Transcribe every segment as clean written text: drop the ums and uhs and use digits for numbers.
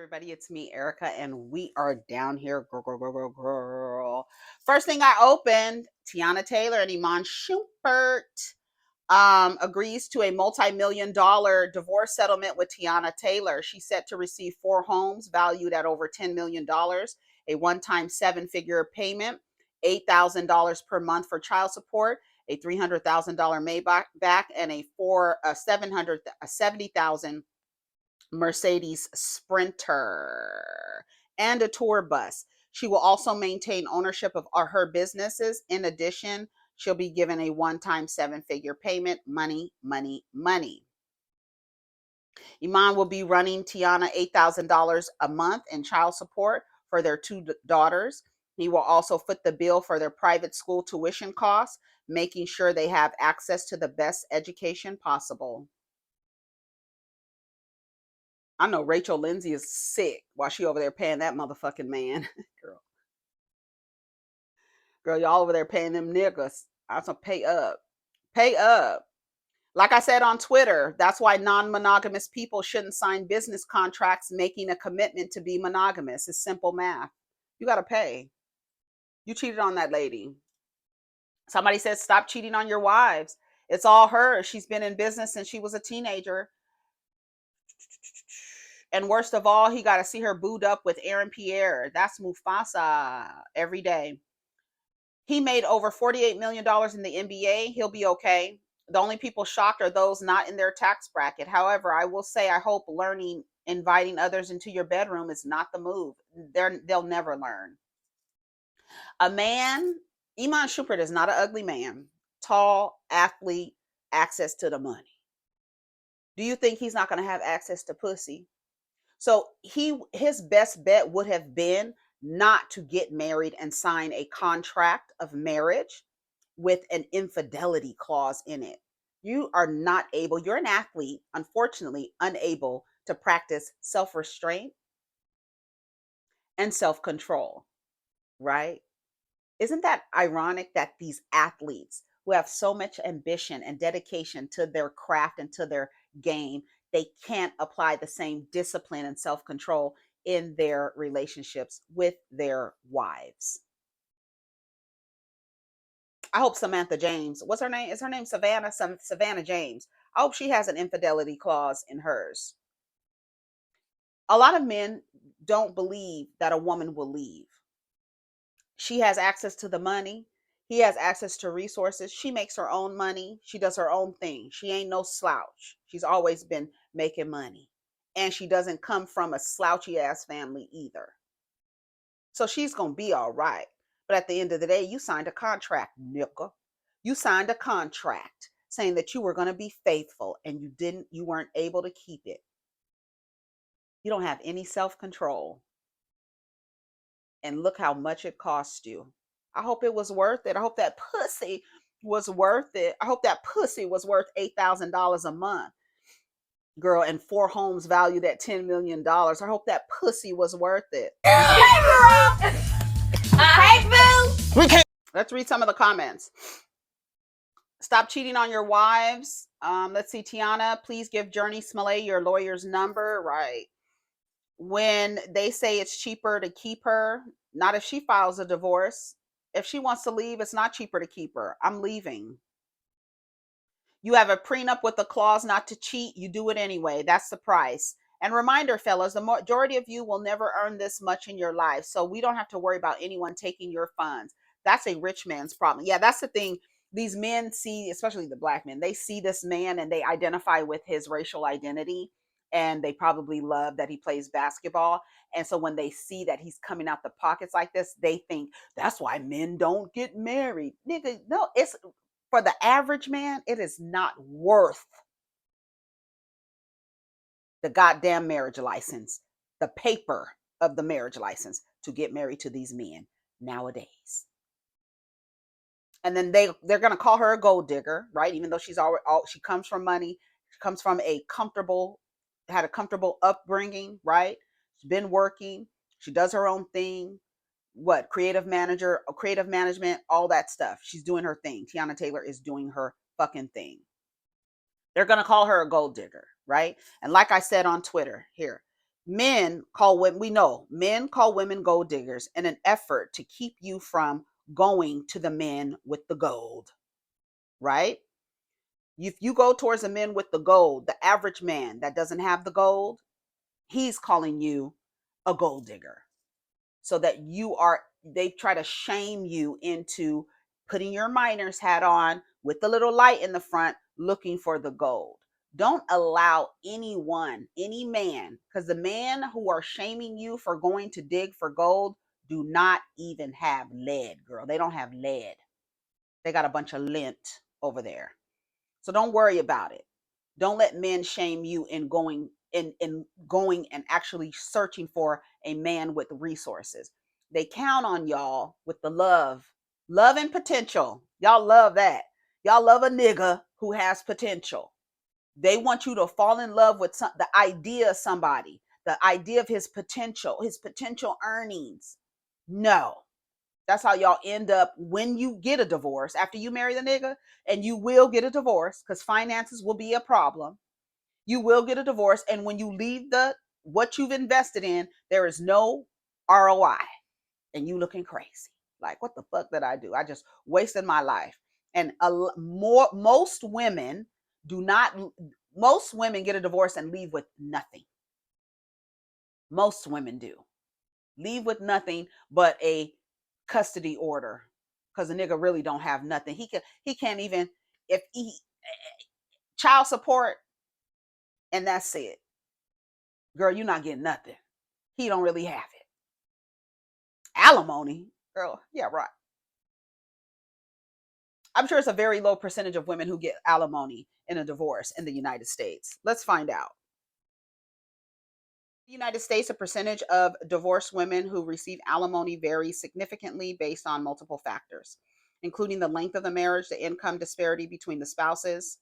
everybody, it's me, Erica, and we are down here, girl. First thing I opened, Teyana Taylor and Iman Shumpert agrees to a multi-million dollar divorce settlement with Teyana Taylor. She's set to receive 4 homes valued at over $10 million, a one-time 7-figure payment, $8,000 per month for child support, a $300,000 Maybach, and a 70,000 Mercedes Sprinter, and a tour bus. She will also maintain ownership of her businesses. In addition, she'll be given a one-time 7-figure payment. Money, money, money. Iman will be running Teyana $8,000 a month in child support for their 2 daughters. He will also foot the bill for their private school tuition costs, making sure they have access to the best education possible. I know Rachel Lindsay is sick while she over there paying that motherfucking man. Girl, y'all over there paying them niggas. I was gonna pay up. Pay up. Like I said on Twitter, that's why non-monogamous people shouldn't sign business contracts making a commitment to be monogamous. It's simple math. You gotta pay. You cheated on that lady. Somebody says stop cheating on your wives. It's all her. She's been in business since she was a teenager. And worst of all, he got to see her booed up with Aaron Pierre. That's Mufasa every day. He made over $48 million in the NBA. He'll be okay. The only people shocked are those not in their tax bracket. However, I will say I hope inviting others into your bedroom is not the move. They'll never learn. A man, Iman Shumpert is not an ugly man. Tall, athlete, access to the money. Do you think he's not going to have access to pussy? So his best bet would have been not to get married and sign a contract of marriage with an infidelity clause in it. You are not able, you're an athlete, unfortunately, unable to practice self-restraint and self-control, right? Isn't that ironic that these athletes who have so much ambition and dedication to their craft and to their game, they can't apply the same discipline and self-control in their relationships with their wives? I hope Samantha James, what's her name? Is her name Savannah? Savannah James. I hope she has an infidelity clause in hers. A lot of men don't believe that a woman will leave. She has access to the money. He has access to resources. She makes her own money. She does her own thing. She ain't no slouch. She's always been making money. And she doesn't come from a slouchy ass family either. So she's going to be all right. But at the end of the day, you signed a contract, nigga. You signed a contract saying that you were going to be faithful and you weren't able to keep it. You don't have any self-control. And look how much it cost you. I hope it was worth it. I hope that pussy was worth it. I hope that pussy was worth $8,000 a month. Girl, and 4 homes valued at $10 million. I hope that pussy was worth it. Hey, boo. Let's read some of the comments. Stop cheating on your wives. Let's see, Teyana, please give Journey Smollett your lawyer's number. Right. When they say it's cheaper to keep her, not if she files a divorce. If she wants to leave, it's not cheaper to keep her. I'm leaving. You have a prenup with a clause not to cheat. You do it anyway. That's the price. And reminder, fellas, the majority of you will never earn this much in your life. So we don't have to worry about anyone taking your funds. That's a rich man's problem. Yeah, that's the thing. These men see, especially the black men, they see this man and they identify with his racial identity. And they probably love that he plays basketball. And so when they see that he's coming out the pockets like this, they think that's why men don't get married. Nigga, no, it's for the average man, it is not worth the goddamn marriage license, the paper of the marriage license to get married to these men nowadays. And then they're going to call her a gold digger, right? Even though she comes from money, she comes from had a comfortable upbringing, right? She's been working. She does her own thing. Creative management, all that stuff. She's doing her thing. Teyana Taylor is doing her fucking thing. They're going to call her a gold digger, right? And like I said on Twitter, here, Men call women, we know men call women gold diggers in an effort to keep you from going to the men with the gold, right? If you go towards the men with the gold, the average man that doesn't have the gold, he's calling you a gold digger. So that they try to shame you into putting your miner's hat on with the little light in the front, looking for the gold. Don't allow anyone, any man, because the men who are shaming you for going to dig for gold do not even have lead, girl. They don't have lead. They got a bunch of lint over there. So don't worry about it. Don't let men shame you in going and actually searching for a man with resources. They count on y'all with the love and potential. Y'all love that. Y'all love a nigga who has potential. They want you to fall in love with the idea of somebody, the idea of his potential earnings. No, that's how y'all end up when you get a divorce after you marry the nigga, and you will get a divorce because finances will be a problem. You will get a divorce, and when you leave what you've invested in, there is no ROI, and you looking crazy. Like, what the fuck did I do? I just wasted my life. And most women do not. Most women get a divorce and leave with nothing. Most women do leave with nothing but a custody order, because the nigga really don't have nothing. He can't even, if he child support, and that's it. Girl, you're not getting nothing. He don't really have it. Alimony, girl, yeah, right. I'm sure it's a very low percentage of women who get alimony in a divorce in the United States. Let's find out. In the United States, a percentage of divorced women who receive alimony varies significantly based on multiple factors, including the length of the marriage, the income disparity between the spouses,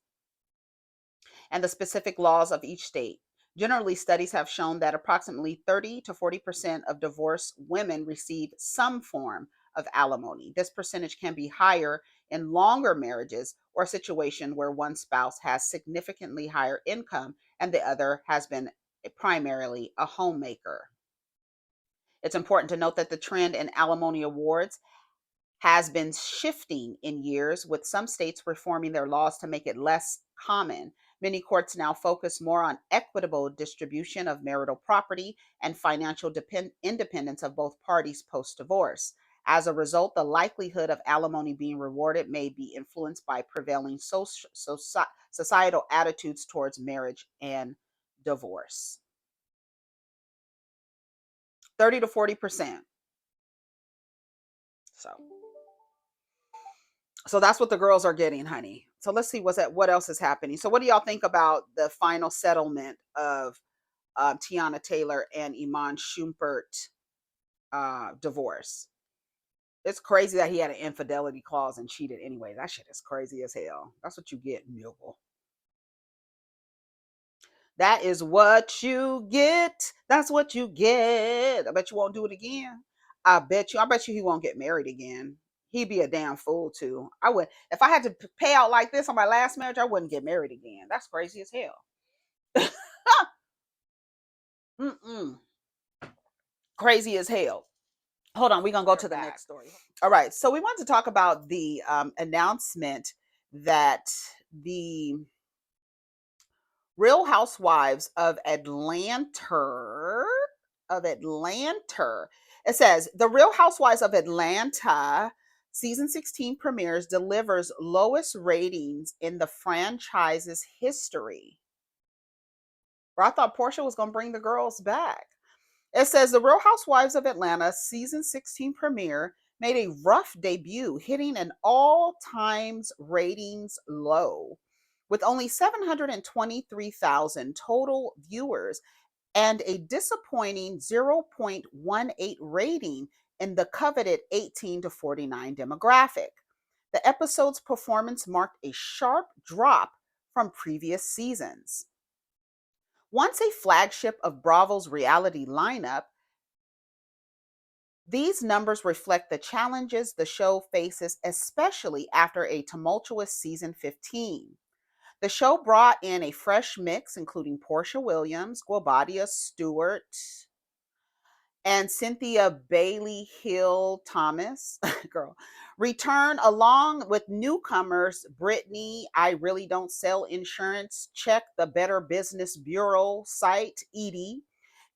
and the specific laws of each state. Generally, studies have shown that approximately 30 to 40% of divorced women receive some form of alimony. This percentage can be higher in longer marriages or a situation where one spouse has significantly higher income and the other has been primarily a homemaker. It's important to note that the trend in alimony awards has been shifting in years, with some states reforming their laws to make it less common. Many courts now focus more on equitable distribution of marital property and financial independence of both parties post divorce. As a result, the likelihood of alimony being rewarded may be influenced by prevailing societal attitudes towards marriage and divorce. 30 to 40%. So that's what the girls are getting, honey. So let's see what else is happening. So what do y'all think about the final settlement of Teyana Taylor and Iman Shumpert divorce? It's crazy that he had an infidelity clause and cheated anyway. That shit is crazy as hell. That's what you get, nigga. That is what you get. That's what you get. I bet you won't do it again. I bet you he won't get married again. He'd be a damn fool too. I would, if I had to pay out like this on my last marriage, I wouldn't get married again. That's crazy as hell. Mm-mm. Crazy as hell. Hold on, we're gonna go to the next story. All right, so we want to talk about the announcement that the Real Housewives of Atlanta. It says the Real Housewives of Atlanta season 16 premieres delivers lowest ratings in the franchise's history. Or I thought Porsha was going to bring the girls back. It says the Real Housewives of Atlanta season 16 premiere made a rough debut, hitting an all-times ratings low with only 723,000 total viewers and a disappointing 0.18 rating in the coveted 18 to 49 demographic. The episode's performance marked a sharp drop from previous seasons. Once a flagship of Bravo's reality lineup, these numbers reflect the challenges the show faces, especially after a tumultuous season 15. The show brought in a fresh mix, including Porsha Williams, Guabadia Stewart, and Cynthia Bailey Hill Thomas, girl, return along with newcomers Brittany, I Really Don't Sell Insurance, check the Better Business Bureau site, Edie,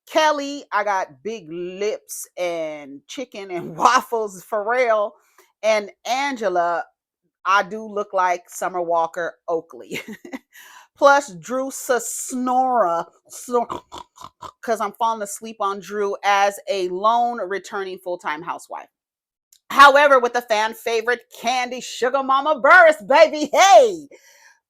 Kelly, I Got Big Lips and Chicken and Waffles, Pharrell, and Angela, I Do Look Like Summer Walker Oakley. Plus Drew Sasnora, because I'm falling asleep on Drew as a lone returning full-time housewife. However, with the fan favorite Candy Sugar Mama Burris, baby, hey,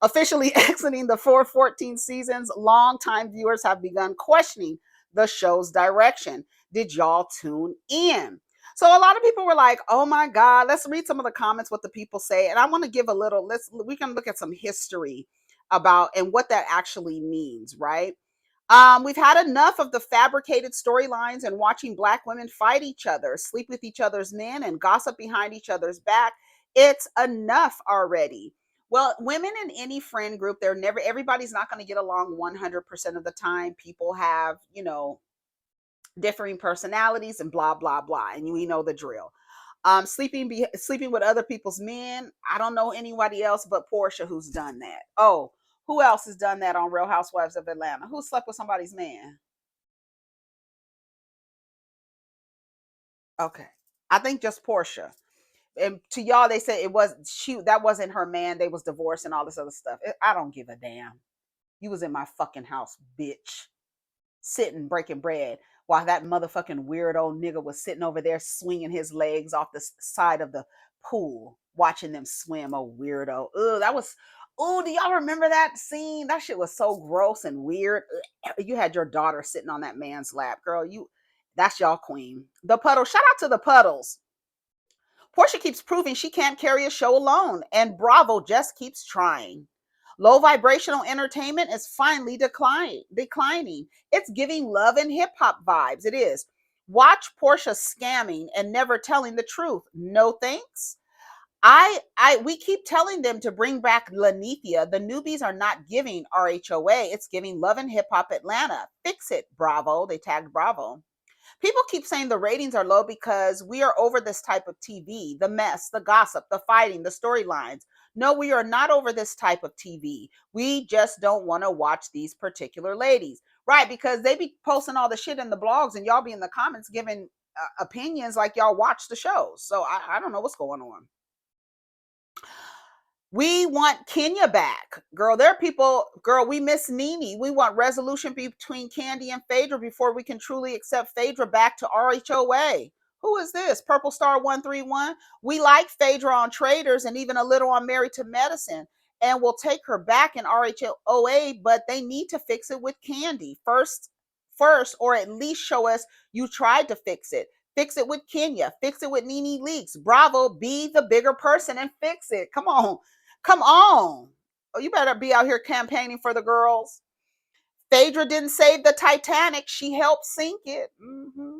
officially exiting the 414 seasons, longtime viewers have begun questioning the show's direction. Did y'all tune in? So a lot of people were like, oh my God, let's read some of the comments, what the people say. And I want to give a little, we can look at some history about and what that actually means, right? We've had enough of the fabricated storylines and watching Black women fight each other, sleep with each other's men, and gossip behind each other's back. It's enough already. Well, women in any friend group, everybody's not going to get along 100% of the time. People have, differing personalities and blah, blah, blah. And we know the drill. Sleeping with other people's men. I don't know anybody else but Porsha who's done that. Oh, who else has done that on Real Housewives of Atlanta? Who slept with somebody's man? Okay. I think just Porsha. And to y'all, they said that wasn't her man. They was divorced and all this other stuff. I don't give a damn. You was in my fucking house, bitch. Sitting breaking bread while that motherfucking weirdo nigga was sitting over there swinging his legs off the side of the pool, watching them swim. Oh, weirdo. Ugh, that was. Oh, do y'all remember that scene? That shit was so gross and weird. Ugh. You had your daughter sitting on that man's lap, girl. That's y'all queen. The Puddle. Shout out to the Puddles. Porsha keeps proving she can't carry a show alone, and Bravo just keeps trying. Low vibrational entertainment is finally declining. It's giving love and hip hop vibes. It is. Watch Porsha scamming and never telling the truth. No thanks. We keep telling them to bring back Lanithia. The newbies are not giving RHOA. It's giving Love and Hip Hop Atlanta. Fix it, Bravo. They tagged Bravo. People keep saying the ratings are low because we are over this type of TV, the mess, the gossip, the fighting, the storylines. No, we are not over this type of TV. We just don't want to watch these particular ladies. Right, because they be posting all the shit in the blogs and y'all be in the comments giving opinions like y'all watch the shows. So I don't know what's going on. We want Kenya back. Girl, there are people, we miss Nene. We want resolution between Candy and Phaedra before we can truly accept Phaedra back to RHOA. Who is this? Purple Star 131. We like Phaedra on Traders and even a little on Married to Medicine. And we'll take her back in RHOA, but they need to fix it with Candy first, or at least show us you tried to fix it. Fix it with Kenya. Fix it with Nene Leakes. Bravo, be the bigger person and fix it. Come on. Come on. Oh, you better be out here campaigning for the girls. Phaedra didn't save the Titanic. She helped sink it. Mm-hmm.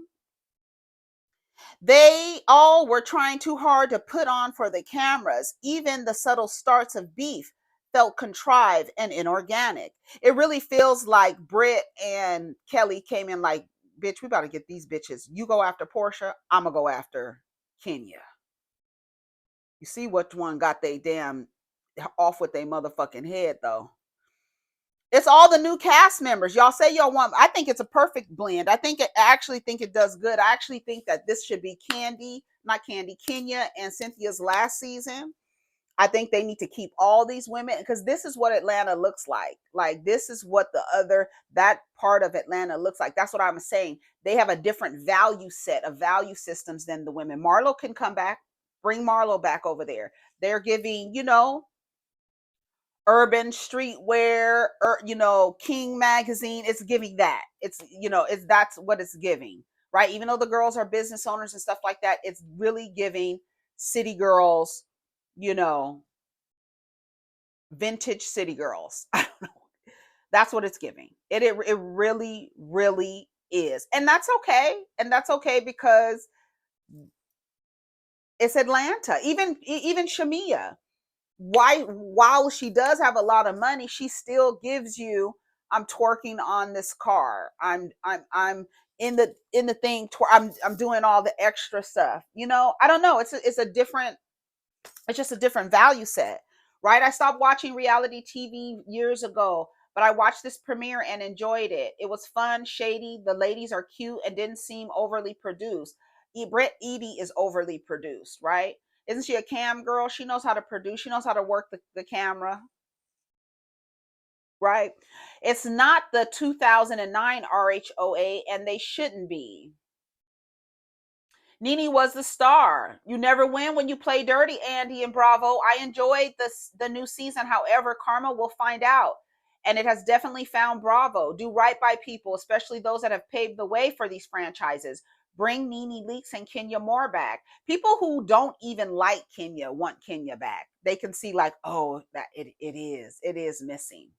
They all were trying too hard to put on for the cameras. Even the subtle starts of beef felt contrived and inorganic. It really feels like Britt and Kelly came in like, bitch, we about to get these bitches. You go after Porsha, I'm going to go after Kenya. You see which one got they damn off with their motherfucking head, though. It's all the new cast members. Y'all say y'all want. I think it's a perfect blend. I actually think it does good. I actually think that this should be Kenya and Cynthia's last season. I think they need to keep all these women because this is what Atlanta looks like. Like this is what that part of Atlanta looks like. That's what I'm saying. They have a different value set of value systems than the women. Marlo can come back. Bring Marlo back over there. They're giving, urban streetwear, King magazine. It's giving that. That's what it's giving, right? Even though the girls are business owners and stuff like that, it's really giving city girls, vintage city girls. I don't know. That's what it's giving. It really, really is. And that's okay. And that's okay because it's Atlanta. Even Shamia. while she does have a lot of money, she still gives you, I'm twerking on this car. I'm in the thing. I'm doing all the extra stuff. I don't know. It's a different. It's just a different value set, right? I stopped watching reality TV years ago, but I watched this premiere and enjoyed it. It was fun, shady. The ladies are cute and didn't seem overly produced. Brett Edie is overly produced, right? Isn't she a cam girl? She knows how to produce. She knows how to work the camera, right? It's not the 2009 RHOA, and they shouldn't be. Nene was the star. You never win when you play dirty, Andy and Bravo. I enjoyed the new season. However, karma will find out. And it has definitely found Bravo. Do right by people, especially those that have paved the way for these franchises. Bring Nene Leakes and Kenya Moore back. People who don't even like Kenya want Kenya back. They can see like, oh, that it is missing.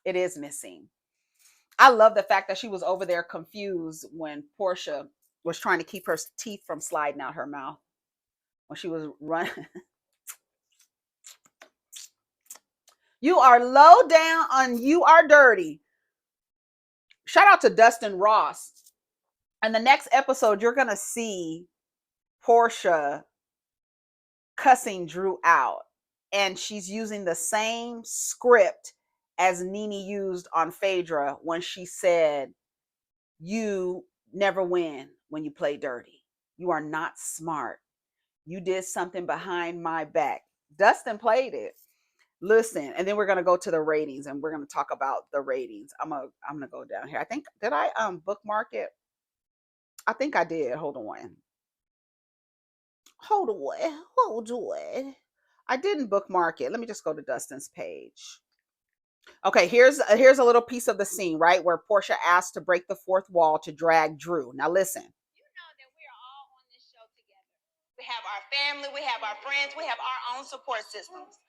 It is missing. I love the fact that she was over there confused when Porsha was trying to keep her teeth from sliding out her mouth when she was running. You are low down on you are dirty. Shout out to Dustin Ross. And the next episode, you're going to see Porsha cussing Drew out. And she's using the same script as Nene used on Phaedra when she said, you never win when you play dirty. You are not smart. You did something behind my back. Dustin played it. Listen, and then we're gonna go to the ratings, and we're gonna talk about the ratings. I'm gonna go down here. I think did I bookmark it? I think I did. Hold on. Hold on. I didn't bookmark it. Let me just go to Dustin's page. Okay, here's a little piece of the scene, right, where Porsha asked to break the fourth wall to drag Drew. Now listen. You know that we are all on this show together. We have our family, we have our friends, we have our own support systems.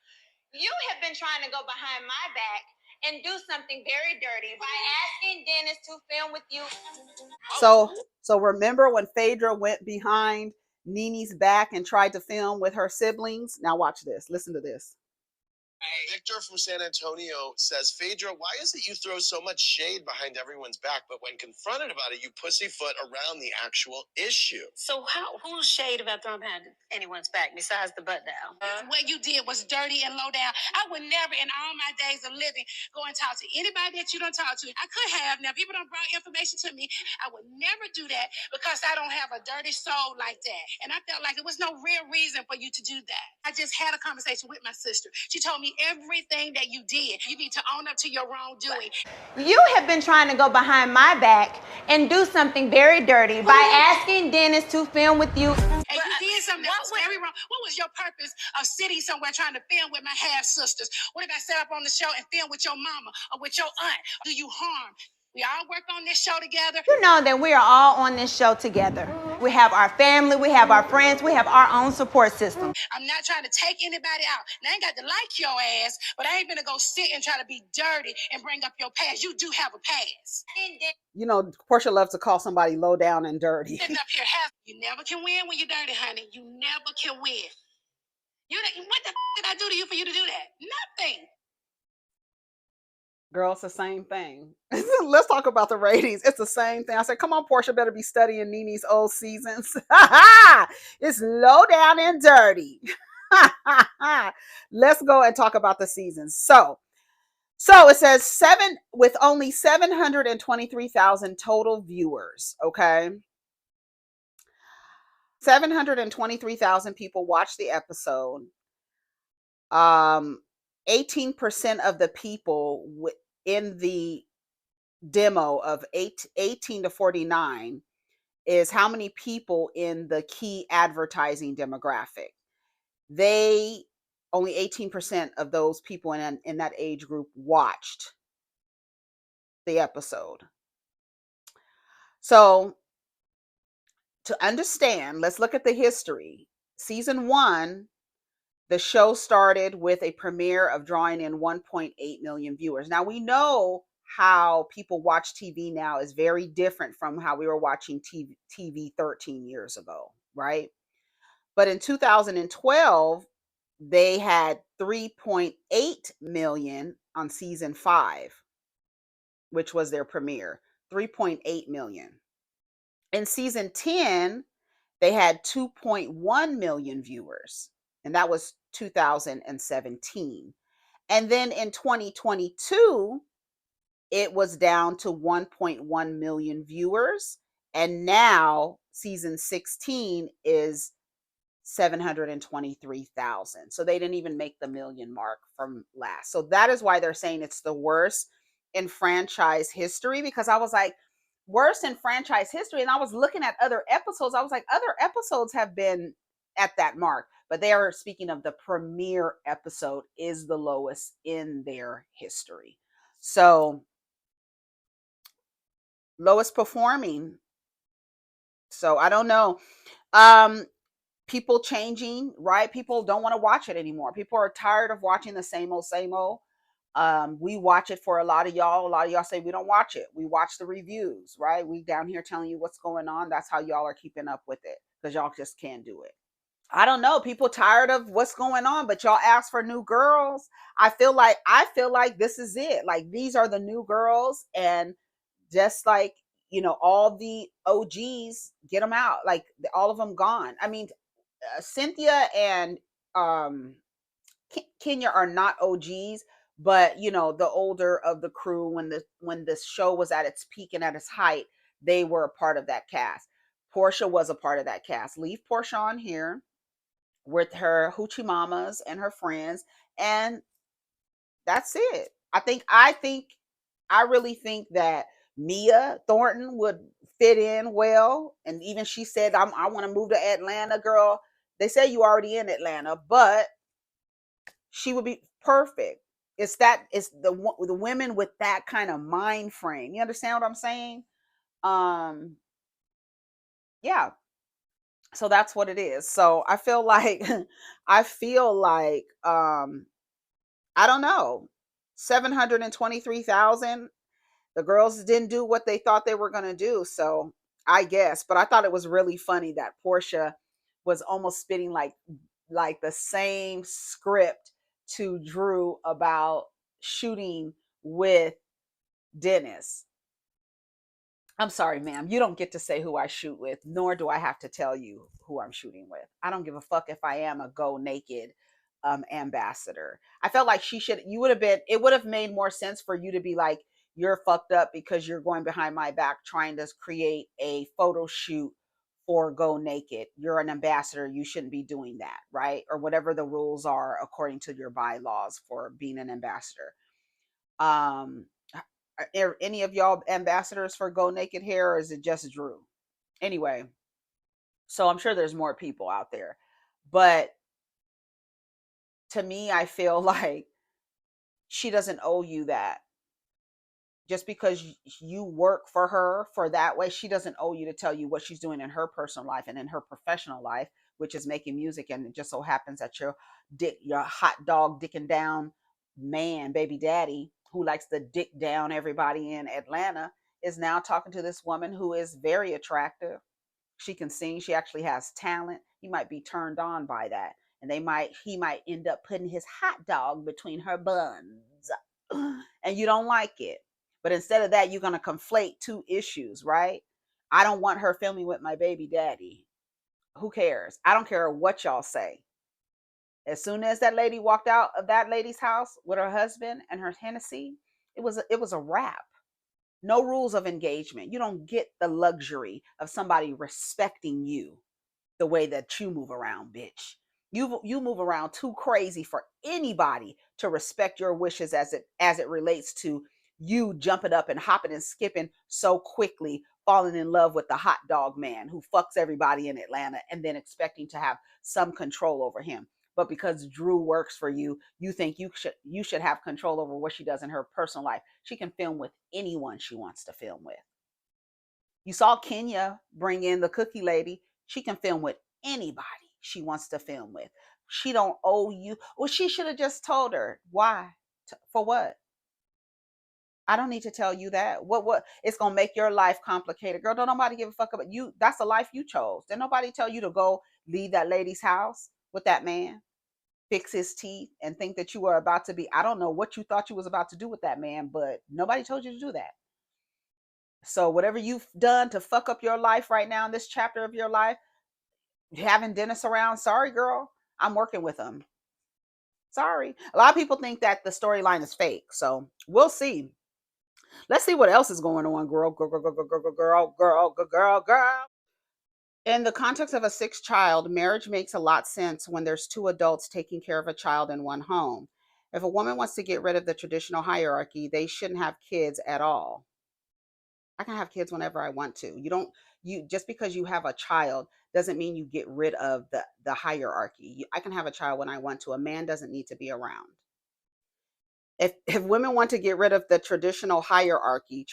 You have been trying to go behind my back and do something very dirty by asking Dennis to film with you. So remember when Phaedra went behind Nene's back and tried to film with her siblings? Now watch this. Listen to this. Victor from San Antonio says, Phaedra, why is it you throw so much shade behind everyone's back, but when confronted about it, you pussyfoot around the actual issue? So whose shade have I thrown behind anyone's back besides the butt down? What you did was dirty and low down. I would never in all my days of living go and talk to anybody that you don't talk to. I could have. Now, people don't bring information to me. I would never do that because I don't have a dirty soul like that. And I felt like there was no real reason for you to do that. I just had a conversation with my sister. She told me everything that you did. You need to own up to your wrongdoing. You have been trying to go behind my back and do something very dirty by asking Dennis to film with you. And you did something that was very wrong. What was your purpose of sitting somewhere trying to film with my half sisters? What if I set up on the show and film with your mama or with your aunt? Do you harm? We all work on this show together. You know that we are all on this show together. We have our family, we have our friends, we have our own support system. I'm not trying to take anybody out. And I ain't got to like your ass, but I ain't gonna go sit and try to be dirty and bring up your past. You do have a past. You know, Porsha loves to call somebody low down and dirty. Sitting up here, you never can win when you're dirty, honey. You never can win. What the did I do to you for you to do that? Nothing. Girl, it's the same thing. Let's talk about the ratings. It's the same thing. I said, come on, Porsha better be studying Nene's old seasons. It's low down and dirty. Let's go and talk about the seasons. So it says with only 723,000 total viewers. Okay. 723,000 people watched the episode. 18% of the people in the demo of 18 to 49 is how many people in the key advertising demographic. Only 18% of those people in that age group watched the episode. So to understand, let's look at the history. Season 1, the show started with a premiere of drawing in 1.8 million viewers. Now we know how people watch TV now is very different from how we were watching TV 13 years ago, right? But in 2012, they had 3.8 million on season 5, which was their premiere. 3.8 million. In season 10, they had 2.1 million viewers, and that was 2017. And then in 2022, it was down to 1.1 million viewers. And now season 16 is 723,000. So they didn't even make the million mark from last. So that is why they're saying it's the worst in franchise history, because I was like, worst in franchise history. And I was looking at other episodes. I was like, other episodes have been at that mark, but they are speaking of the premiere episode is the lowest in their history. So lowest performing. So I don't know. People changing, right? People don't want to watch it anymore. People are tired of watching the same old, same old. We watch it for a lot of y'all. A lot of y'all say we don't watch it. We watch the reviews, right? We down here telling you what's going on. That's how y'all are keeping up with it, because y'all just can't do it. I don't know. People tired of what's going on, but y'all ask for new girls. I feel like this is it. Like, these are the new girls, and just like, all the OGs, get them out. Like, all of them gone. I mean, Cynthia and Kenya are not OGs, but the older of the crew, when this show was at its peak and at its height, they were a part of that cast. Porsha was a part of that cast. Leave Porsha on here with her hoochie mamas and her friends, and that's it. I really think that Mia Thornton would fit in well, and even she said, I want to move to Atlanta. Girl, they say you already in Atlanta, but she would be perfect. It's the women with that kind of mind frame. You understand what I'm saying? Um, yeah. So that's what it is. So I feel like I feel like I don't know, 723,000. The girls didn't do what they thought they were going to do. So I guess, but I thought it was really funny that Porsha was almost spitting like the same script to Drew about shooting with Dennis. I'm sorry, ma'am. You don't get to say who I shoot with, nor do I have to tell you who I'm shooting with. I don't give a fuck if I am a Go Naked ambassador. I felt like it would have made more sense for you to be like, you're fucked up because you're going behind my back trying to create a photo shoot for Go Naked. You're an ambassador. You shouldn't be doing that, right? Or whatever the rules are according to your bylaws for being an ambassador. Um, are any of y'all ambassadors for Go Naked Hair, or is it just Drew? Anyway, so I'm sure there's more people out there. But to me, I feel like she doesn't owe you that. Just because you work for her for that way, she doesn't owe you to tell you what she's doing in her personal life and in her professional life, which is making music. And it just so happens that your hot dog dicking down man, baby daddy, who likes to dick down everybody in Atlanta, is now talking to this woman who is very attractive. She can sing. She actually has talent. He might be turned on by that, and he might end up putting his hot dog between her buns, and you don't like it. But instead of that, you're gonna conflate two issues, right? I don't want her filming with my baby daddy. Who cares? I don't care what y'all say. As soon as that lady walked out of that lady's house with her husband and her Hennessy, it was a wrap. No rules of engagement. You don't get the luxury of somebody respecting you the way that you move around, bitch. You move around too crazy for anybody to respect your wishes as it relates to you jumping up and hopping and skipping so quickly, falling in love with the hot dog man who fucks everybody in Atlanta and then expecting to have some control over him. But because Drew works for you, you think you should have control over what she does in her personal life. She can film with anyone she wants to film with. You saw Kenya bring in the cookie lady. She can film with anybody she wants to film with. She don't owe you. Well, she should have just told her. Why? For what? I don't need to tell you that. What it's gonna make your life complicated. Girl, don't nobody give a fuck about you. That's the life you chose. Did nobody tell you to go leave that lady's house with that man? fix his teeth and think that you were about to be, I don't know what you thought you was about to do with that man, but nobody told you to do that. So whatever you've done to fuck up your life right now in this chapter of your life, having Dennis around, sorry girl, I'm working with him. Sorry. A lot of people think that the storyline is fake. So we'll see. Let's see what else is going on, girl. In the context of a sixth child, marriage makes a lot of sense when there's two adults taking care of a child in one home. If a woman wants to get rid of the traditional hierarchy, they shouldn't have kids at all. I can have kids whenever I want to. You just because you have a child doesn't mean you get rid of the hierarchy. I can have a child when I want to. A man doesn't need to be around. If women want to get rid of the traditional hierarchy,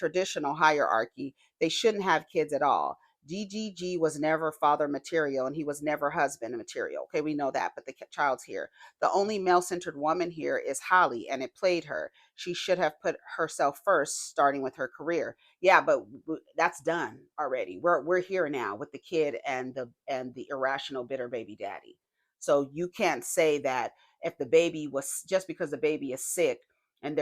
they shouldn't have kids at all. DDG was never father material and he was never husband material. Okay, we know that, but the child's here. The only male-centered woman here is Halle, and it played her. She should have put herself first, starting with her career. Yeah, but that's done already. We're here now with the kid and the irrational bitter baby daddy. So you can't say that if the baby was, just because the baby is sick, and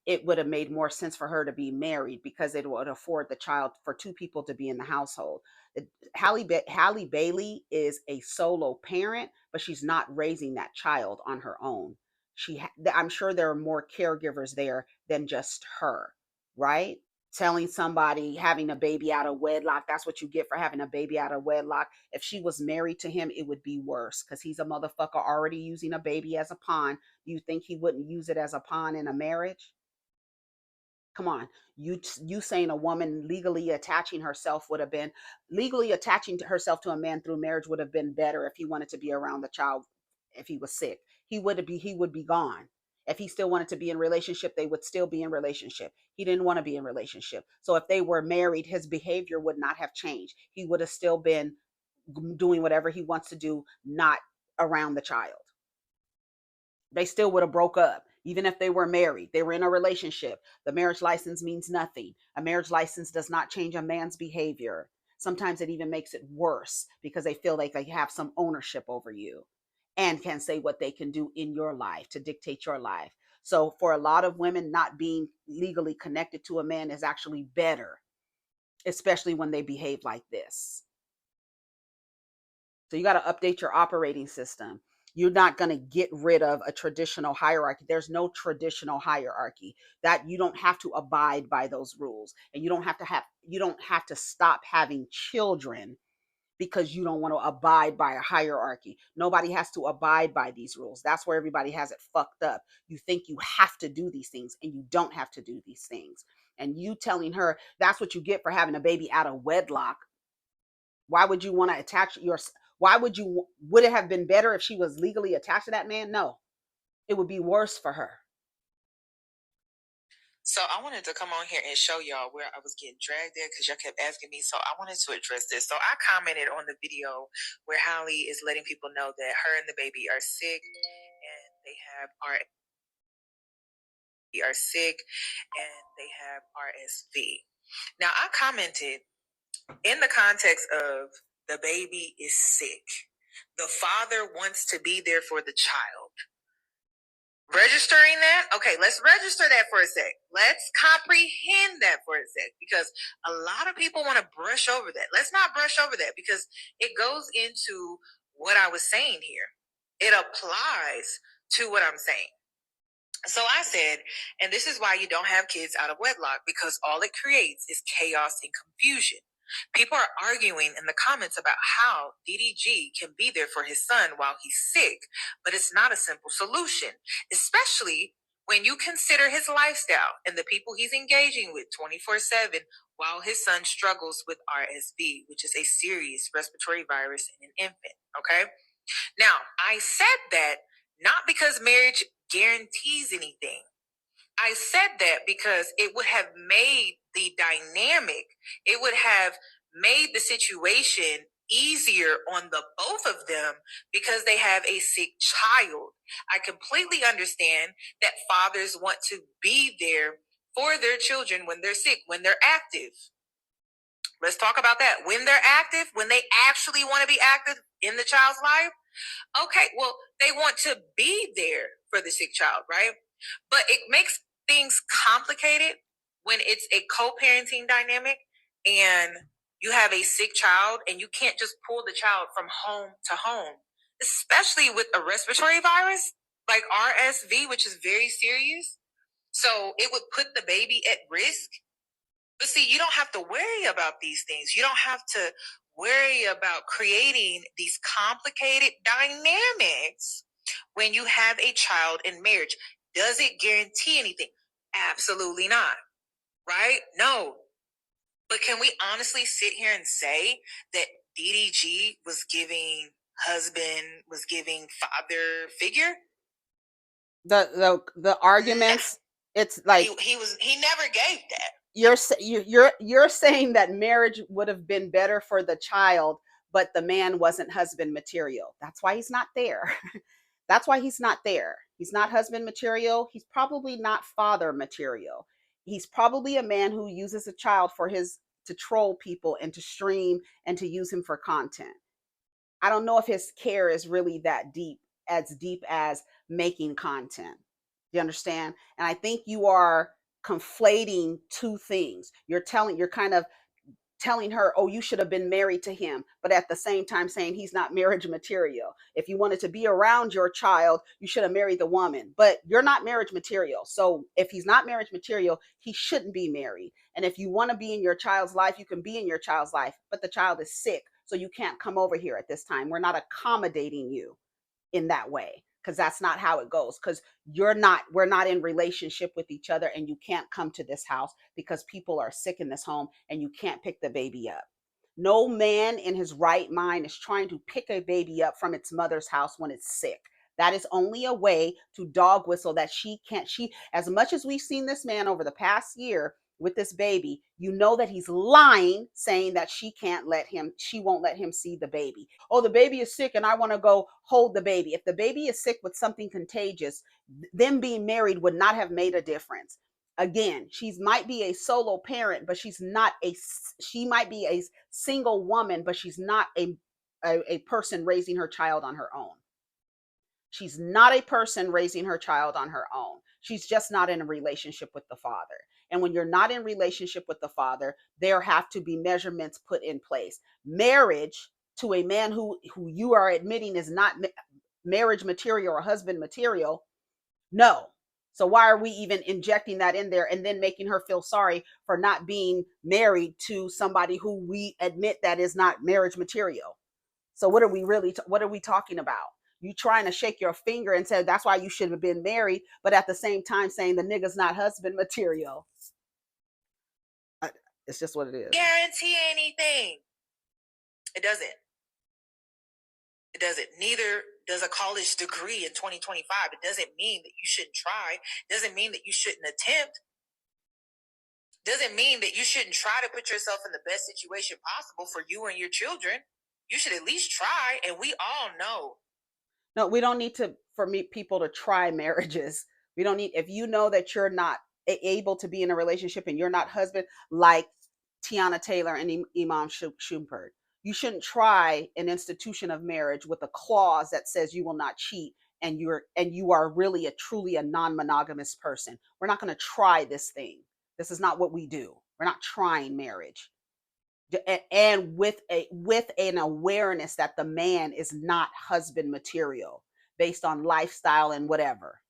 it would have made more sense for her to be married because it would afford the child for two people to be in the household. Halle Bailey is a solo parent, but she's not raising that child on her own. I'm sure there are more caregivers there than just her, right? Telling somebody having a baby out of wedlock, that's what you get for having a baby out of wedlock. If she was married to him, it would be worse because he's a motherfucker already using a baby as a pawn. You think he wouldn't use it as a pawn in a marriage? Come on. You saying a woman legally attaching to herself to a man through marriage would have been better if he wanted to be around the child. If he was sick, he would be gone. If he still wanted to be in relationship, they would still be in relationship. He didn't want to be in relationship, so if they were married, his behavior would not have changed. He would have still been doing whatever he wants to do, not around the child. They still would have broke up. Even if they were married, they were in a relationship. The marriage license means nothing. A marriage license does not change a man's behavior. Sometimes it even makes it worse because they feel like they have some ownership over you and can say what they can do in your life to dictate your life. So for a lot of women, not being legally connected to a man is actually better, especially when they behave like this. So you got to update your operating system. You're not going to get rid of a traditional hierarchy. There's no traditional hierarchy. That you don't have to abide by those rules, and you don't have to stop having children because you don't want to abide by a hierarchy. Nobody has to abide by these rules. That's where everybody has it fucked up. You think you have to do these things and you don't have to do these things. And you telling her that's what you get for having a baby out of wedlock. Why would you want to attach your? Would it have been better if she was legally attached to that man? No, it would be worse for her. So I wanted to come on here and show y'all where I was getting dragged at because y'all kept asking me. So I wanted to address this. So I commented on the video where Halle is letting people know that her and the baby are sick and they have RSV. Now I commented in the context of the baby is sick. The father wants to be there for the child. Registering that? Okay, let's register that for a sec. Let's comprehend that for a sec because a lot of people want to brush over that. Let's not brush over that because it goes into what I was saying here. It applies to what I'm saying. So I said, and this is why you don't have kids out of wedlock, because all it creates is chaos and confusion. People are arguing in the comments about how DDG can be there for his son while he's sick, but it's not a simple solution, especially when you consider his lifestyle and the people he's engaging with 24/7 while his son struggles with RSV, which is a serious respiratory virus in an infant. Okay. Now, I said that not because marriage guarantees anything. I said that because it would have made the dynamic, it would have made the situation easier on the both of them because they have a sick child. I completely understand that fathers want to be there for their children when they're sick, when they're active. Let's talk about that. When they're active, when they actually want to be active in the child's life, Okay, well, they want to be there for the sick child, right? But it makes things complicated when it's a co-parenting dynamic and you have a sick child and you can't just pull the child from home to home, especially with a respiratory virus like RSV, which is very serious. So it would put the baby at risk. But see, you don't have to worry about these things. You don't have to worry about creating these complicated dynamics when you have a child in marriage. Does it guarantee anything? Absolutely not. Right? No. But can we honestly sit here and say that DDG was giving husband, was giving father figure? The arguments, it's like he never gave that. You're saying that marriage would have been better for the child, but the man wasn't husband material. That's why he's not there. That's why he's not there. He's not husband material. He's probably not father material. He's probably a man who uses a child for his to troll people and to stream and to use him for content. I don't know if his care is really that deep as making content. Do you understand? And I think you are conflating two things. You're kind of telling her, oh, you should have been married to him, but at the same time saying he's not marriage material. If you wanted to be around your child, you should have married the woman, but you're not marriage material. So if he's not marriage material, he shouldn't be married. And if you want to be in your child's life, you can be in your child's life, but the child is sick, so you can't come over here at this time. We're not accommodating you in that way, because that's not how it goes, because we're not in relationship with each other, and you can't come to this house because people are sick in this home and you can't pick the baby up. No man in his right mind is trying to pick a baby up from its mother's house when it's sick. That is only a way to dog whistle that she can't. She, as much as we've seen this man over the past year with this baby, you know that he's lying, saying that she won't let him see the baby. Oh, the baby is sick and I want to go hold the baby. If the baby is sick with something contagious, them being married would not have made a difference. Again, she might be a solo parent, but she might be a single woman, but she's not a person raising her child on her own. She's not a person raising her child on her own. She's just not in a relationship with the father. And when you're not in relationship with the father, there have to be measurements put in place. Marriage to a man who you are admitting is not marriage material or husband material, no. So why are we even injecting that in there and then making her feel sorry for not being married to somebody who we admit that is not marriage material? So what are we talking about? You trying to shake your finger and say that's why you should have been married, but at the same time saying the nigga's not husband material. It's just what it is. Guarantee anything. It doesn't. It doesn't. Neither does a college degree in 2025. It doesn't mean that you shouldn't try. It doesn't mean that you shouldn't attempt. It doesn't mean that you shouldn't try to put yourself in the best situation possible for you and your children. You should at least try, and we all know. No, we don't need for people to try marriages. We don't need, if you know that you're not able to be in a relationship and you're not husband, like Teyana Taylor and Imam Shumpert, you shouldn't try an institution of marriage with a clause that says you will not cheat and you are really truly a non-monogamous person. We're not going to try this thing. This is not what we do. We're not trying marriage. And with an awareness that the man is not husband material based on lifestyle and whatever.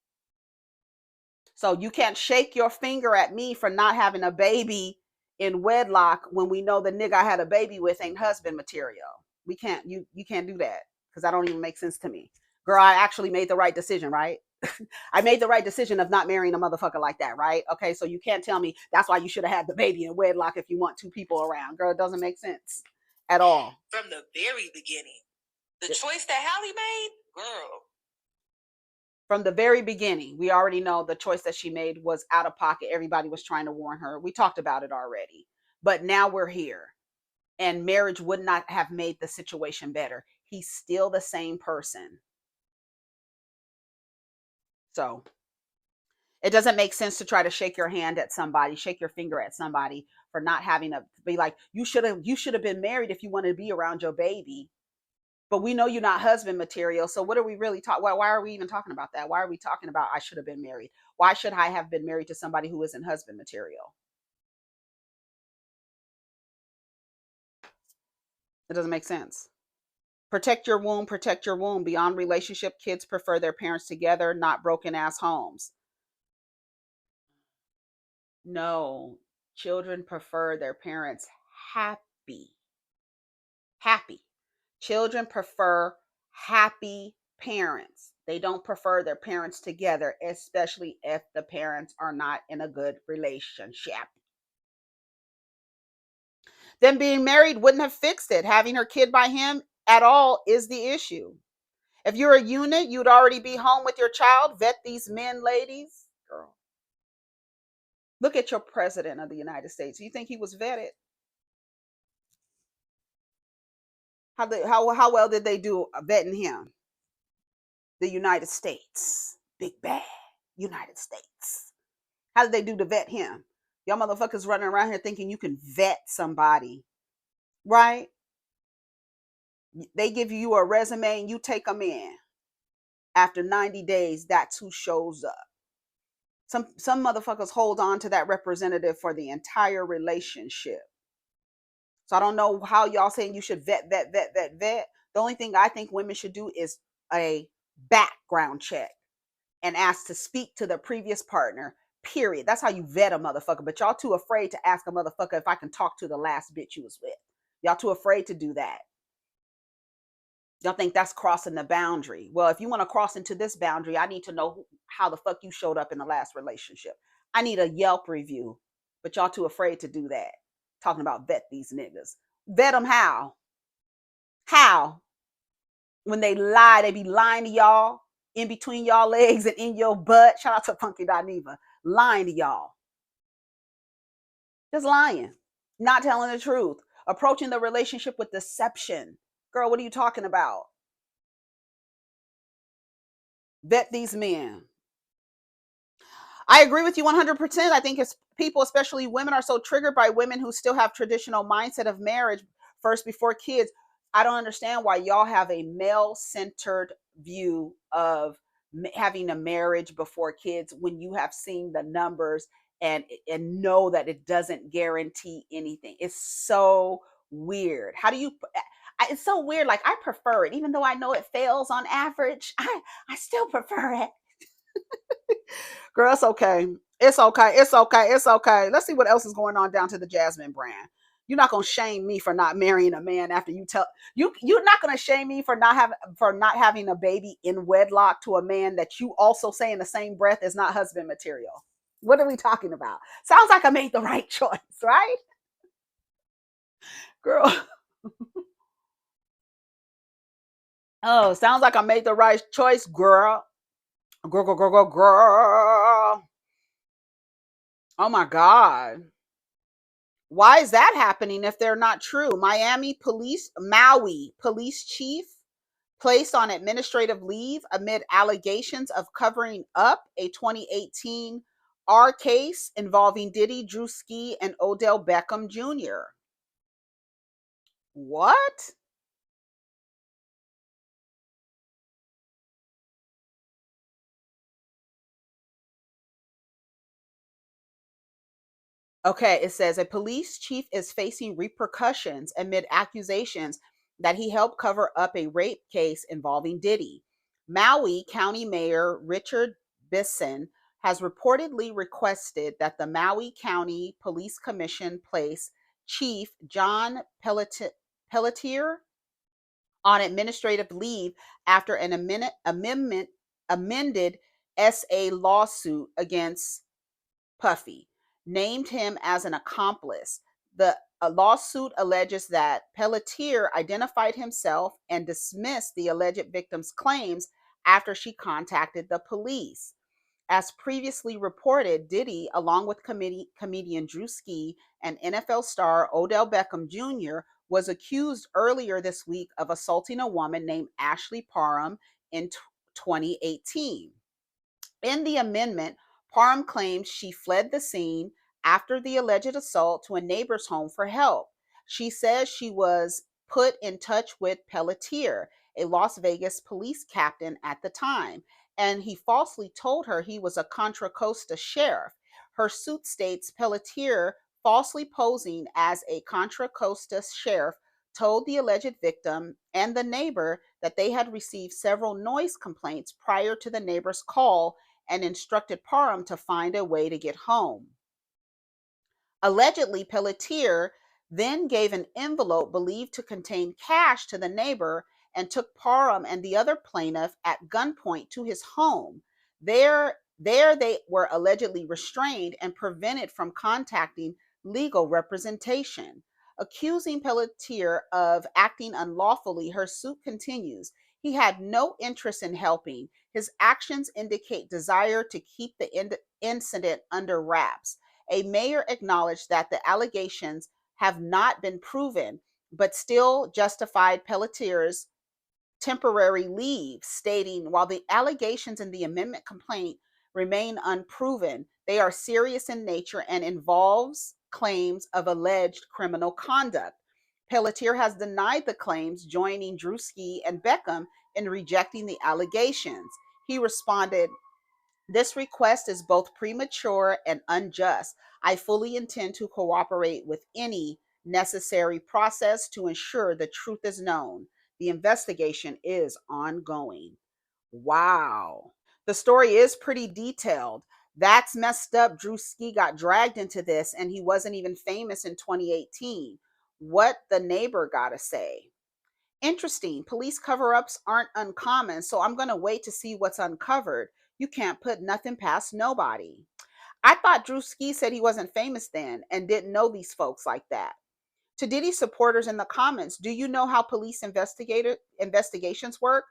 So you can't shake your finger at me for not having a baby in wedlock when we know the nigga I had a baby with ain't husband material. We can't, you can't do that, because that don't even make sense to me. Girl, I actually made the right decision, right? I made the right decision of not marrying a motherfucker like that, right? Okay, so you can't tell me that's why you should have had the baby in wedlock if you want two people around. Girl, it doesn't make sense at all. From the very beginning, the choice that Halle made, girl. From the very beginning, we already know the choice that she made was out of pocket. Everybody was trying to warn her. We talked about it already. But now we're here. And marriage would not have made the situation better. He's still the same person. So it doesn't make sense to try to shake your hand at somebody, shake your finger at somebody for not having to be like, you should have been married if you wanted to be around your baby. But we know you're not husband material. So what are we really talking? Why are we even talking about that? Why are we talking about I should have been married? Why should I have been married to somebody who isn't husband material? It doesn't make sense. Protect your womb, protect your womb. Beyond relationship, kids prefer their parents together, not broken ass homes. No, children prefer their parents happy. Happy. Children prefer happy parents. They don't prefer their parents together, especially if the parents are not in a good relationship. Then being married wouldn't have fixed it. Having her kid by him at all is the issue. If you're a unit, you'd already be home with your child. Vet these men, ladies. Girl. Look at your president of the United States. You think he was vetted? How well did they do vetting him? The United States. Big bad United States. How did they do to vet him? Y'all motherfuckers running around here thinking you can vet somebody, right? They give you a resume and you take them in. After 90 days, that's who shows up. Some motherfuckers hold on to that representative for the entire relationship. So I don't know how y'all saying you should vet. The only thing I think women should do is a background check and ask to speak to the previous partner. Period. That's how you vet a motherfucker. But y'all too afraid to ask a motherfucker if I can talk to the last bitch you was with. Y'all too afraid to do that. Y'all think that's crossing the boundary. Well, if you want to cross into this boundary, I need to know how the fuck you showed up in the last relationship. I need a Yelp review. But y'all too afraid to do that. Talking about vet these niggas. Vet them how? How? When they lie, they be lying to y'all in between y'all legs and in your butt. Shout out to Punky.Neva. Lying to y'all. Just lying. Not telling the truth. Approaching the relationship with deception. Girl, what are you talking about? Vet these men. I agree with you 100%. I think it's people, especially women, are so triggered by women who still have traditional mindset of marriage first before kids. I don't understand why y'all have a male-centered view of having a marriage before kids when you have seen the numbers and know that it doesn't guarantee anything. It's so weird. How do you? It's so weird. Like, I prefer it, even though I know it fails on average. I still prefer it. Girl, it's okay. It's okay. It's okay. It's okay. Let's see what else is going on down to the Jasmine brand. You're not gonna shame me for not marrying a man after you tell you. You're not gonna shame me for not having a baby in wedlock to a man that you also say in the same breath is not husband material. What are we talking about? Sounds like I made the right choice, right? Girl. Oh, sounds like I made the right choice, girl. Girl. Oh my God. Why is that happening if they're not true? Maui police chief placed on administrative leave amid allegations of covering up a 2018 R case involving Diddy, Drewski, and Odell Beckham Jr. What? Okay, it says a police chief is facing repercussions amid accusations that he helped cover up a rape case involving Diddy. Maui County Mayor Richard Bisson has reportedly requested that the Maui County Police Commission place Chief John Pelletier on administrative leave after an amended SA lawsuit against Puffy named him as an accomplice. The lawsuit alleges that Pelletier identified himself and dismissed the alleged victim's claims after she contacted the police. As previously reported, Diddy, along with comedian Drewski and NFL star Odell Beckham Jr., was accused earlier this week of assaulting a woman named Ashley Parham in 2018. In the amendment, Parham claims she fled the scene after the alleged assault to a neighbor's home for help. She says she was put in touch with Pelletier, a Las Vegas police captain at the time, and he falsely told her he was a Contra Costa sheriff. Her suit states Pelletier, falsely posing as a Contra Costa sheriff, told the alleged victim and the neighbor that they had received several noise complaints prior to the neighbor's call and instructed Parham to find a way to get home. Allegedly, Pelletier then gave an envelope believed to contain cash to the neighbor and took Parham and the other plaintiff at gunpoint to his home. There they were allegedly restrained and prevented from contacting legal representation. Accusing Pelletier of acting unlawfully, her suit continues. He had no interest in helping. His actions indicate desire to keep the incident under wraps. A mayor acknowledged that the allegations have not been proven, but still justified Pelletier's temporary leave, stating, while the allegations in the amendment complaint remain unproven, they are serious in nature and involves claims of alleged criminal conduct. Pelletier has denied the claims, joining Drewski and Beckham in rejecting the allegations. He responded, "This request is both premature and unjust. I fully intend to cooperate with any necessary process to ensure the truth is known. The investigation is ongoing." Wow. The story is pretty detailed. That's messed up. Drewski got dragged into this and he wasn't even famous in 2018. What the neighbor got to say? Interesting. Police cover ups aren't uncommon, so I'm going to wait to see what's uncovered. You can't put nothing past nobody. I thought Drewski said he wasn't famous then and didn't know these folks like that. To Diddy supporters in the comments, do you know how police investigations work?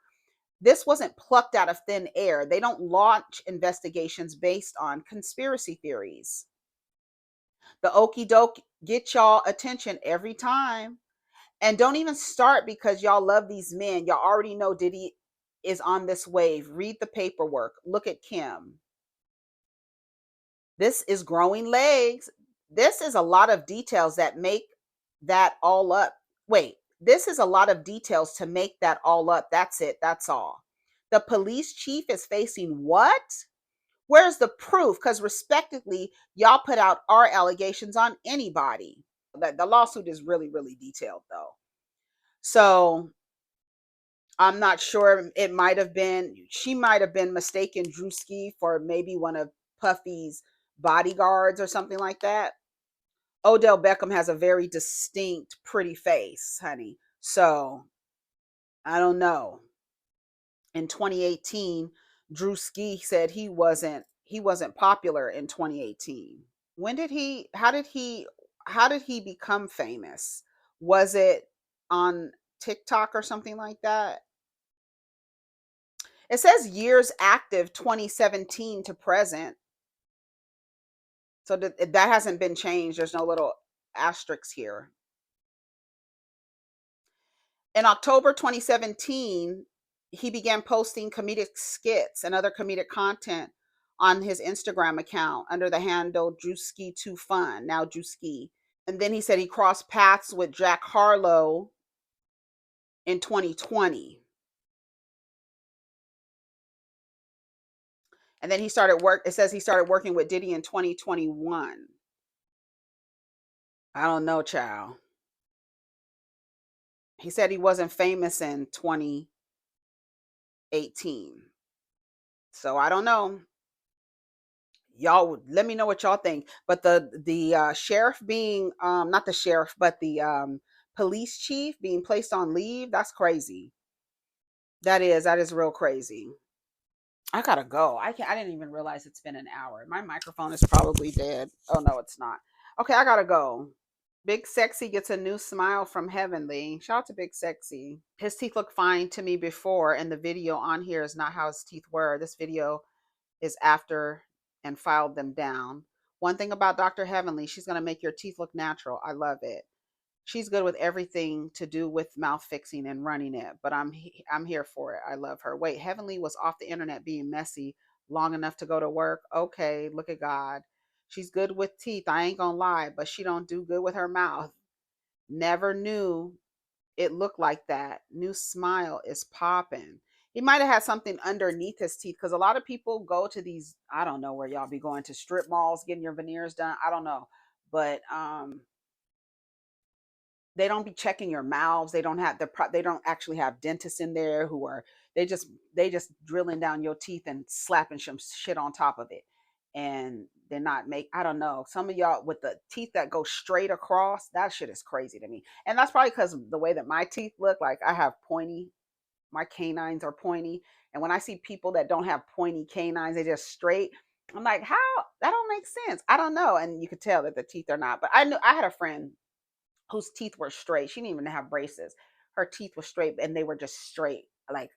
This wasn't plucked out of thin air. They don't launch investigations based on conspiracy theories. The okey doke get y'all attention every time. And don't even start because y'all love these men. Y'all already know Diddy is on this wave. Read the paperwork. Look at Kim. This is growing legs. This is a lot of details that make that all up. Wait, this is a lot of details to make that all up. That's it. That's all. The police chief is facing what? Where's the proof? Because respectively, y'all put out our allegations on anybody. The lawsuit is really, really detailed though. So I'm not sure. She might have been mistaken Drewski for maybe one of Puffy's bodyguards or something like that. Odell Beckham has a very distinct, pretty face, honey. So I don't know. In 2018, Drewski said he wasn't popular in 2018. How did he become famous? Was it on TikTok or something like that? It says years active 2017 to present. So that hasn't been changed. There's no little asterisks here. In October 2017, he began posting comedic skits and other comedic content on his Instagram account under the handle Drewski2Fun, now Drewski. And then he said he crossed paths with Jack Harlow in 2020. And then it says he started working with Diddy in 2021. I don't know, child. He said he wasn't famous in 2018. So I don't know. Y'all let me know what y'all think. But the sheriff being not the sheriff, but the police chief being placed on leave, that's crazy. That is real crazy. I gotta go. I didn't even realize it's been an hour. My microphone is probably dead. Oh no, it's not. Okay, I gotta go. Big Sexy gets a new smile from Heavenly. Shout out to Big Sexy. His teeth look fine to me before, and the video on here is not how his teeth were. This video is after and filed them down. One thing about Dr. Heavenly, she's gonna make your teeth look natural. I love it. She's good with everything to do with mouth fixing and running it, but I'm here for it. I love her. Wait, Heavenly was off the internet being messy long enough to go to work. Okay, look at God. She's good with teeth. I ain't gonna lie, but she don't do good with her mouth. Never knew it looked like that. New smile is popping. He might have had something underneath his teeth because a lot of people go to these, I don't know where y'all be going to strip malls getting your veneers done. I don't know. But they don't be checking your mouths. They don't have they don't actually have dentists in there who are they just they just drilling down your teeth and slapping some shit on top of it. And they're not make I don't know. Some of y'all with the teeth that go straight across, that shit is crazy to me. And that's probably because of the way that my teeth look. Like I have pointy, my canines are pointy. And when I see people that don't have pointy canines, they just straight. I'm like, how? That don't make sense. I don't know. And you could tell that the teeth are not. But I knew I had a friend whose teeth were straight. She didn't even have braces. Her teeth were straight and they were just straight, like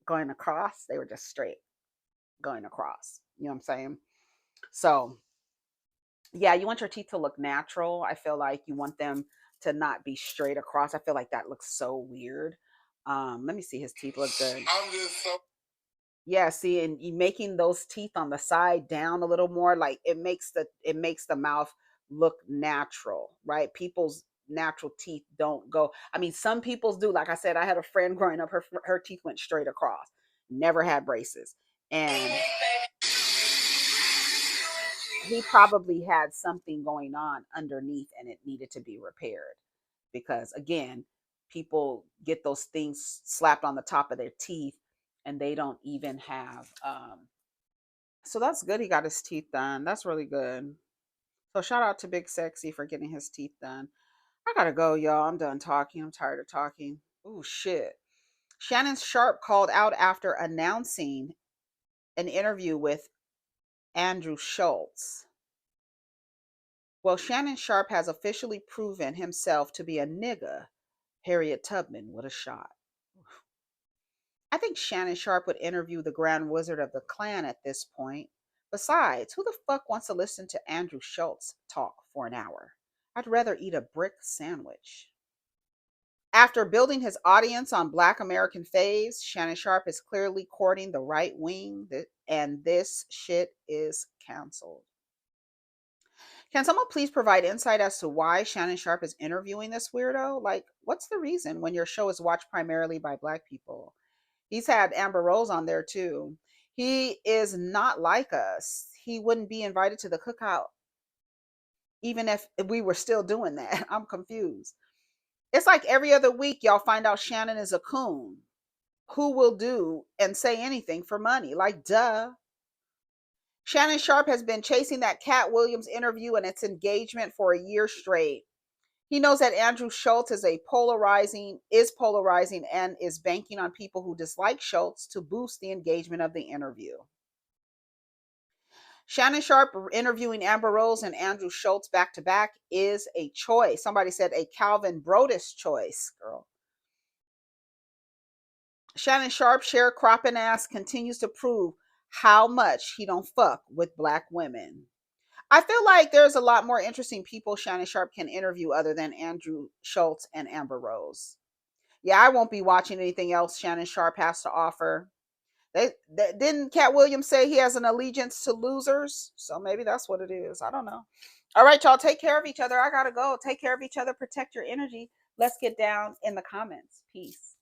going across. They were just straight going across. You know what I'm saying? So, yeah, you want your teeth to look natural. I feel like you want them to not be straight across. I feel like that looks so weird. Let me see. His teeth look good. I'm just so yeah, see, and you making those teeth on the side down a little more, like it makes the mouth look natural, right? People's natural teeth don't go. I mean, some people's do. Like I said, I had a friend growing up, her teeth went straight across, never had braces, and he probably had something going on underneath, and it needed to be repaired because again, people get those things slapped on the top of their teeth, and they don't even have so that's good. He got his teeth done. That's really good. So shout out to Big Sexy for getting his teeth done. I gotta go, y'all. I'm done talking. I'm tired of talking. Oh shit. Shannon Sharp called out after announcing an interview with Andrew Schultz. Well, Shannon Sharp has officially proven himself to be a nigga. Harriet Tubman with a shot. I think Shannon Sharp would interview the Grand Wizard of the Clan at this point. Besides, who the fuck wants to listen to Andrew Schultz talk for an hour? I'd rather eat a brick sandwich. After building his audience on Black American faves, Shannon Sharp is clearly courting the right wing, and this shit is canceled. Can someone please provide insight as to why Shannon Sharp is interviewing this weirdo? Like, what's the reason when your show is watched primarily by Black people? He's had Amber Rose on there too. He is not like us. He wouldn't be invited to the cookout even if we were still doing that. I'm confused. It's like every other week y'all find out Shannon is a coon who will do and say anything for money. Like, duh. Shannon Sharp has been chasing that Cat Williams interview and its engagement for a year straight. He knows that Andrew Schultz is polarizing and is banking on people who dislike Schultz to boost the engagement of the interview. Shannon Sharp interviewing Amber Rose and Andrew Schultz back to back is a choice. Somebody said a Calvin Brodus choice, girl. Shannon Sharp, sharecropping ass, continues to prove how much he don't fuck with Black women. I feel like there's a lot more interesting people Shannon Sharp can interview other than Andrew Schultz and Amber Rose. Yeah, I won't be watching anything else Shannon Sharp has to offer. Didn't Cat Williams say he has an allegiance to losers? So maybe that's what it is. I don't know. All right, y'all, take care of each other. I gotta go. Take care of each other. Protect your energy. Let's get down in the comments. Peace.